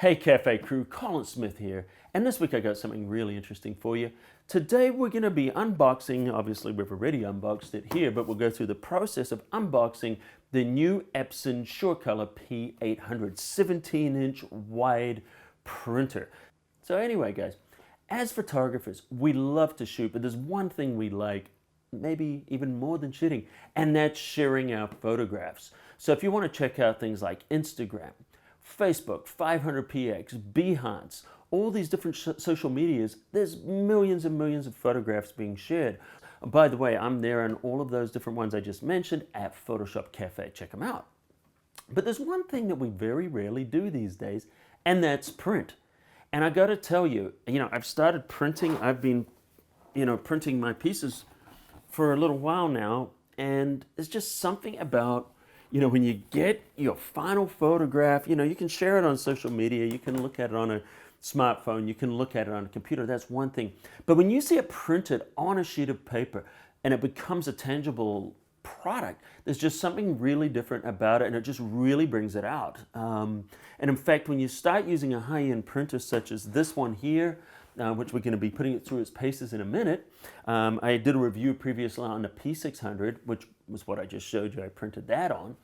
Hey Cafe crew, Colin Smith here, and this week I got something really interesting for you. Today we're going to be unboxing, obviously we've already unboxed it here, but we'll go through the process of unboxing the new Epson Surecolor P800 17-inch wide printer. So anyway guys, as photographers, we love to shoot, but there's one thing we like, maybe even more than shooting, and that's sharing our photographs. So if you want to check out things like Instagram, Facebook, 500px, Behance, all these different social medias, there's millions and millions of photographs being shared. By the way, I'm there on all of those different ones I just mentioned at Photoshop Cafe. Check them out. But there's one thing that we very rarely do these days, and that's print. And I got to tell you, I've started printing. I've been, printing my pieces for a little while now, and it's just something about when you get your final photograph, you can share it on social media, you can look at it on a smartphone, you can look at it on a computer, that's one thing. But when you see it printed on a sheet of paper and it becomes a tangible product, there's just something really different about it, and it just really brings it out. And in fact, when you start using a high-end printer such as this one here, which we're going to be putting it through its paces in a minute. I did a review previously on the P600, which was what I just showed you. I printed that on.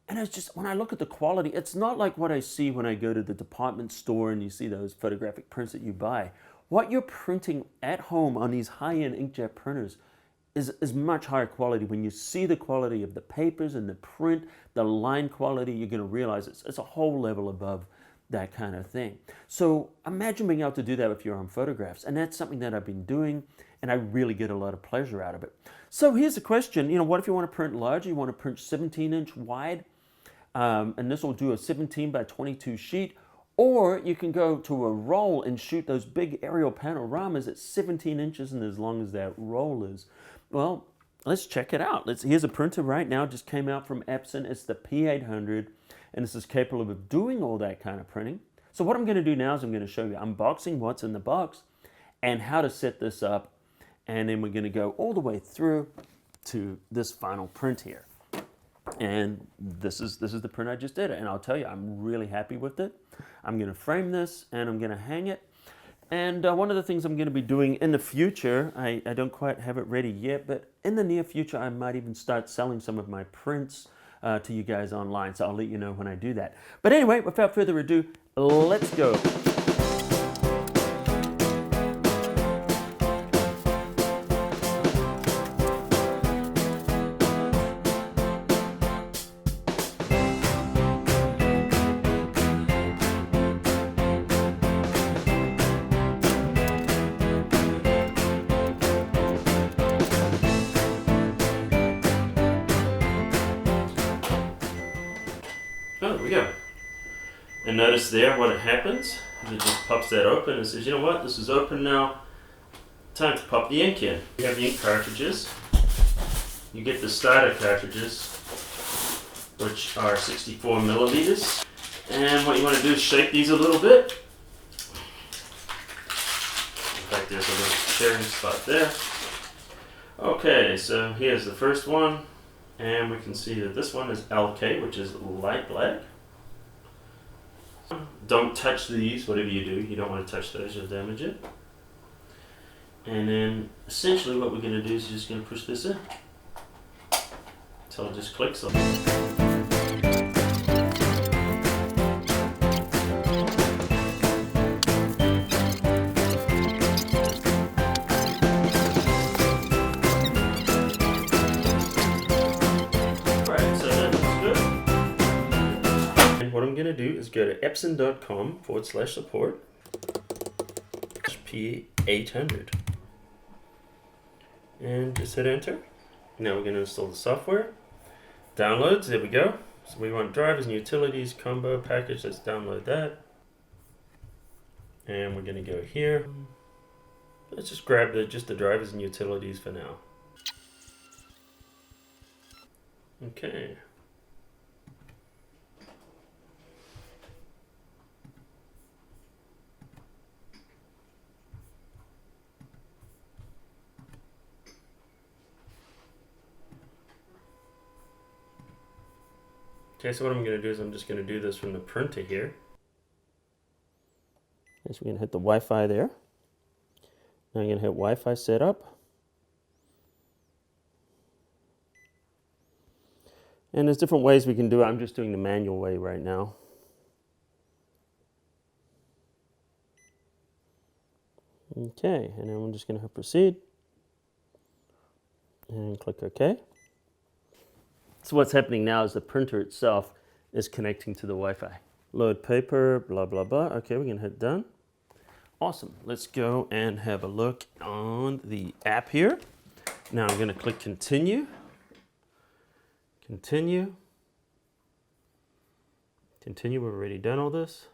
And it's just, when I look at the quality, it's not like what I see when I go to the department store and you see those photographic prints that you buy. What you're printing at home on these high-end inkjet printers is much higher quality. When you see the quality of the papers and the print, the line quality, you're going to realize it's a whole level above that kind of thing. So imagine being able to do that with your own photographs, and that's something that I've been doing, and I really get a lot of pleasure out of it. So here's the question, what if you want to print larger? You want to print 17-inch wide, and this will do a 17 by 22 sheet, or you can go to a roll and shoot those big aerial panoramas at 17 inches and as long as that roll is. Well, let's check it out. Here's a printer right now, just came out from Epson. It's the P800. And this is capable of doing all that kind of printing. So what I'm going to do now is I'm going to show you unboxing what's in the box and how to set this up. And then we're going to go all the way through to this final print here. And this is the print I just did. And I'll tell you, I'm really happy with it. I'm going to frame this and I'm going to hang it. And one of the things I'm going to be doing in the future, I don't quite have it ready yet, but in the near future, I might even start selling some of my prints to you guys online, so I'll let you know when I do that. But anyway, without further ado, let's go. Oh, there we go. And notice there what it happens. It just pops that open and says, you know what, this is open now. Time to pop the ink in. You have the ink cartridges. You get the starter cartridges, which are 64 milliliters. And what you want to do is shake these a little bit. In fact, there's a little sharing spot there. Okay, so here's the first one. And we can see that this one is LK, which is light black. Don't touch these, whatever you do. You don't want to touch those, you'll damage it. And then essentially what we're going to do is just going to push this in until it just clicks on it. What I'm going to do is go to epson.com/support P800 and just hit enter. Now we're going to install the software. Downloads, there we go. So we want drivers and utilities combo package. Let's download that. And we're going to go here. Let's just grab just the drivers and utilities for now. Okay. Okay, so what I'm going to do is I'm just going to do this from the printer here. So we're going to hit the Wi-Fi there. Now I'm going to hit Wi-Fi setup. And there's different ways we can do it. I'm just doing the manual way right now. Okay, and then I'm just going to hit proceed and click OK. So what's happening now is the printer itself is connecting to the Wi-Fi. Load paper, blah, blah, blah. Okay, we're going to hit done. Awesome. Let's go and have a look on the app here. Now I'm going to click continue. Continue. Continue. We've already done all this.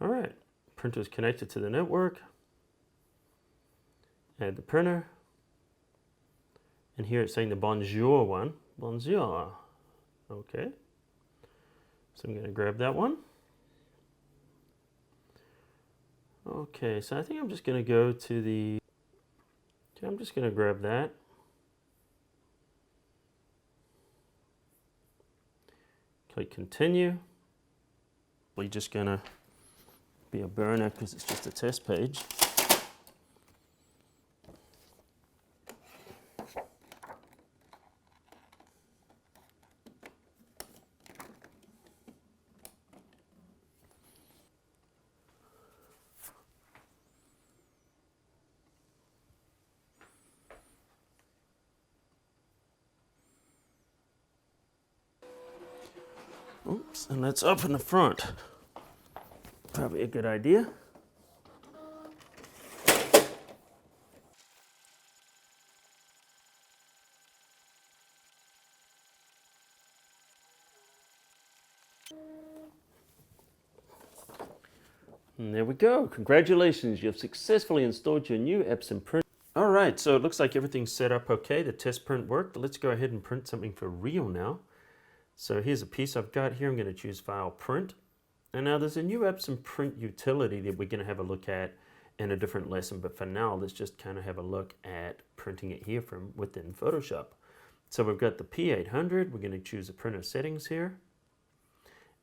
All right. Printer is connected to the network. Add the printer. And here it's saying the Bonjour one. Bonjour. Okay. So I'm going to grab that one. Okay, so I think I'm just going to go to the... Okay, I'm just going to grab that. Click continue. We're just going to be a burner because it's just a test page. Oops, and let's open the front. Probably a good idea. And there we go. Congratulations, you've successfully installed your new Epson print. All right, so it looks like everything's set up okay. The test print worked. Let's go ahead and print something for real now. So here's a piece I've got here. I'm going to choose File, Print. And now there's a new Epson print utility that we're going to have a look at in a different lesson. But for now, let's just kind of have a look at printing it here from within Photoshop. So we've got the P800. We're going to choose the printer settings here.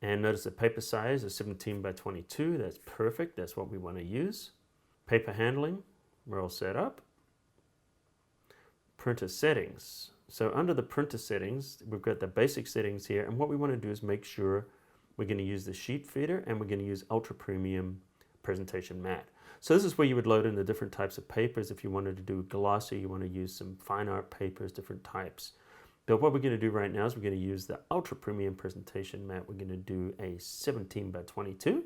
And notice the paper size is 17 by 22. That's perfect. That's what we want to use. Paper handling, we're all set up. Printer settings. So under the printer settings, we've got the basic settings here. And what we want to do is make sure we're going to use the sheet feeder and we're going to use ultra premium presentation matte. So this is where you would load in the different types of papers. If you wanted to do glossy, you want to use some fine art papers, different types. But what we're going to do right now is we're going to use the ultra premium presentation matte. We're going to do a 17 by 22.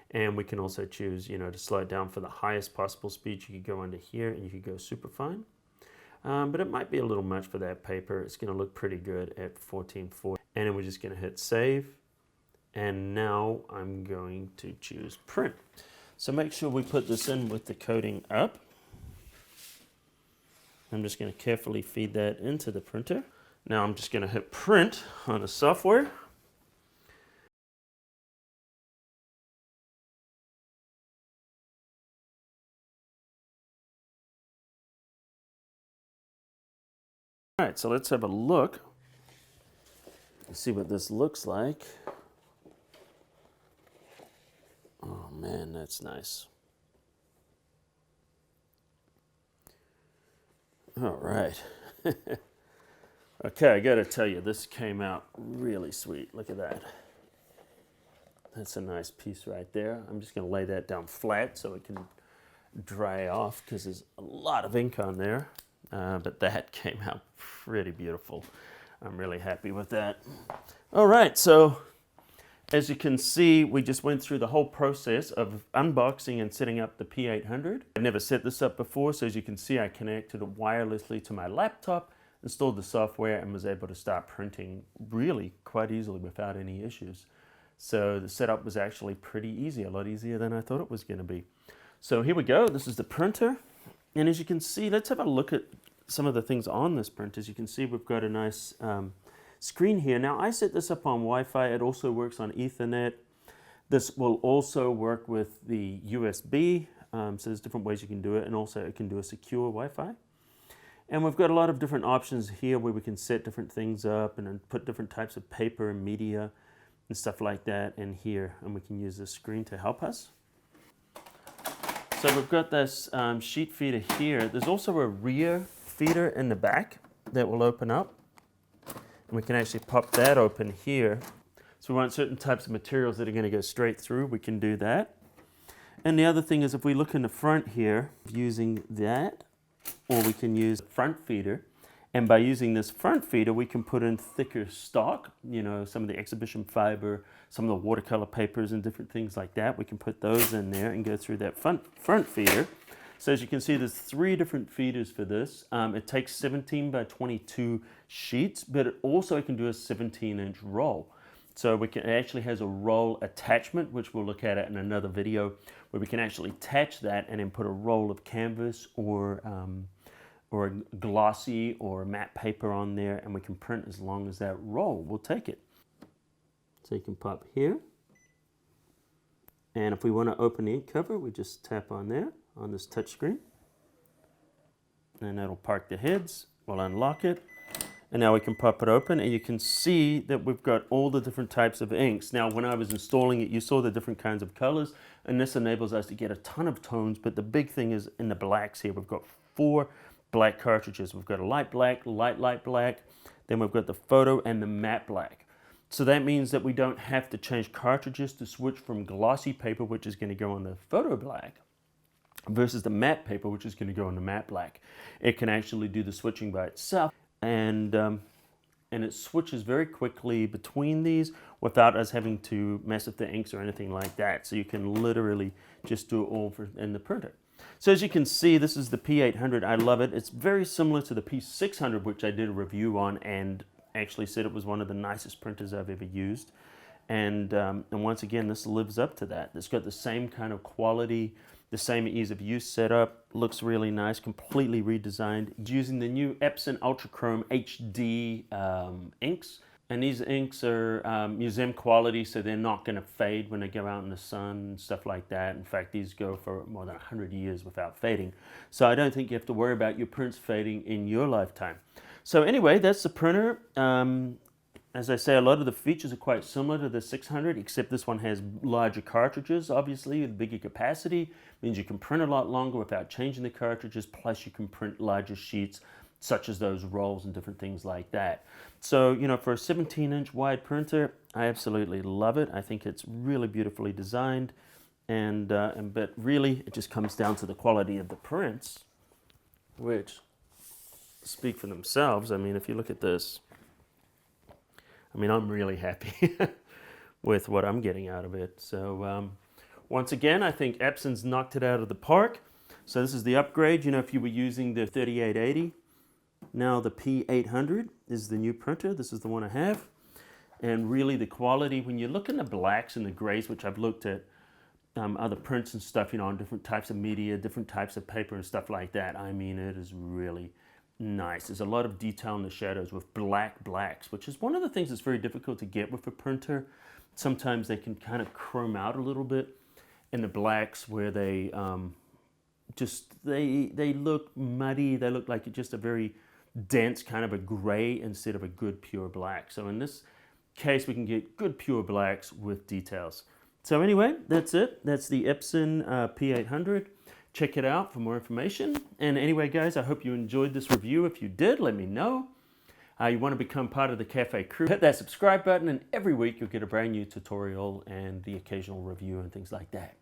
And we can also choose, to slow it down for the highest possible speed. You could go under here and you could go super fine. But it might be a little much for that paper. It's going to look pretty good at 1440. And then we're just going to hit save. And now I'm going to choose print. So make sure we put this in with the coating up. I'm just going to carefully feed that into the printer. Now I'm just going to hit print on the software. All right, so let's have a look. Let's see what this looks like. Oh man, that's nice. All right. Okay, I gotta tell you, this came out really sweet. Look at that. That's a nice piece right there. I'm just gonna lay that down flat so it can dry off because there's a lot of ink on there. But that came out pretty beautiful. I'm really happy with that. All right, so as you can see, we just went through the whole process of unboxing and setting up the P800. I've never set this up before, so as you can see, I connected it wirelessly to my laptop, installed the software, and was able to start printing really quite easily without any issues. So the setup was actually pretty easy, a lot easier than I thought it was going to be. So here we go. This is the printer. And as you can see, let's have a look at some of the things on this print. As you can see, we've got a nice screen here. Now, I set this up on Wi-Fi. It also works on Ethernet. This will also work with the USB So there's different ways you can do it, and also it can do a secure Wi-Fi. And we've got a lot of different options here where we can set different things up and then put different types of paper and media and stuff like that in here. And we can use this screen to help us. So we've got this sheet feeder here. There's also a rear feeder in the back that will open up. And we can actually pop that open here. So we want certain types of materials that are going to go straight through. We can do that. And the other thing is if we look in the front here, using that, or we can use front feeder. And by using this front feeder, we can put in thicker stock, you know, some of the exhibition fiber, some of the watercolor papers and different things like that. We can put those in there and go through that front feeder. So as you can see, there's 3 different feeders for this. It takes 17 by 22 sheets, but it can do a 17-inch roll. So it actually has a roll attachment, which we'll look at it in another video, where we can actually attach that and then put a roll of canvas or a glossy or matte paper on there, and we can print as long as that roll will take it. So you can pop here. And if we want to open the ink cover, we just tap on there on this touch screen. And that'll park the heads. We'll unlock it. And now we can pop it open, and you can see that we've got all the different types of inks. Now, when I was installing it, you saw the different kinds of colors, and this enables us to get a ton of tones, but the big thing is in the blacks here. We've got 4 black cartridges. We've got a light black, light black, then we've got the photo and the matte black. So that means that we don't have to change cartridges to switch from glossy paper, which is going to go on the photo black, versus the matte paper, which is going to go on the matte black. It can actually do the switching by itself. And it switches very quickly between these without us having to mess with the inks or anything like that. So you can literally just do it all in the printer. So as you can see, this is the P800. I love it. It's very similar to the P600, which I did a review on and actually said it was one of the nicest printers I've ever used. And once again, this lives up to that. It's got the same kind of quality, the same ease of use setup. Looks really nice, completely redesigned. Using the new Epson Ultra Chrome HD inks. And these inks are museum quality, so they're not going to fade when they go out in the sun and stuff like that. In fact, these go for more than 100 years without fading. So I don't think you have to worry about your prints fading in your lifetime. So anyway, that's the printer. As I say, a lot of the features are quite similar to the 600, except this one has larger cartridges, obviously, with bigger capacity. Means you can print a lot longer without changing the cartridges, plus you can print larger sheets, such as those rolls and different things like that. So, you know, for a 17-inch wide printer, I absolutely love it. I think it's really beautifully designed, but really, it just comes down to the quality of the prints, which speak for themselves. I mean, if you look at this, I mean, I'm really happy with what I'm getting out of it. So once again, I think Epson's knocked it out of the park. So this is the upgrade. You know, if you were using the 3880, now the P800 is the new printer. This is the one I have. And really the quality, when you look in the blacks and the grays, which I've looked at other prints and stuff, you know, on different types of media, different types of paper and stuff like that. I mean, it is really nice. There's a lot of detail in the shadows with blacks, which is one of the things that's very difficult to get with a printer. Sometimes they can kind of chrome out a little bit in the blacks where they they look muddy. They look like just a very dense kind of a gray instead of a good pure black. So in this case, we can get good pure blacks with details. So anyway, that's it. That's the Epson P800. Check it out for more information. And anyway, guys, I hope you enjoyed this review. If you did, let me know. You want to become part of the Cafe crew, hit that subscribe button, and every week you'll get a brand new tutorial and the occasional review and things like that.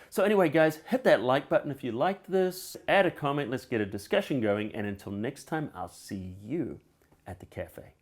So anyway, guys, hit that like button if you liked this. Add a comment. Let's get a discussion going. And until next time, I'll see you at the cafe.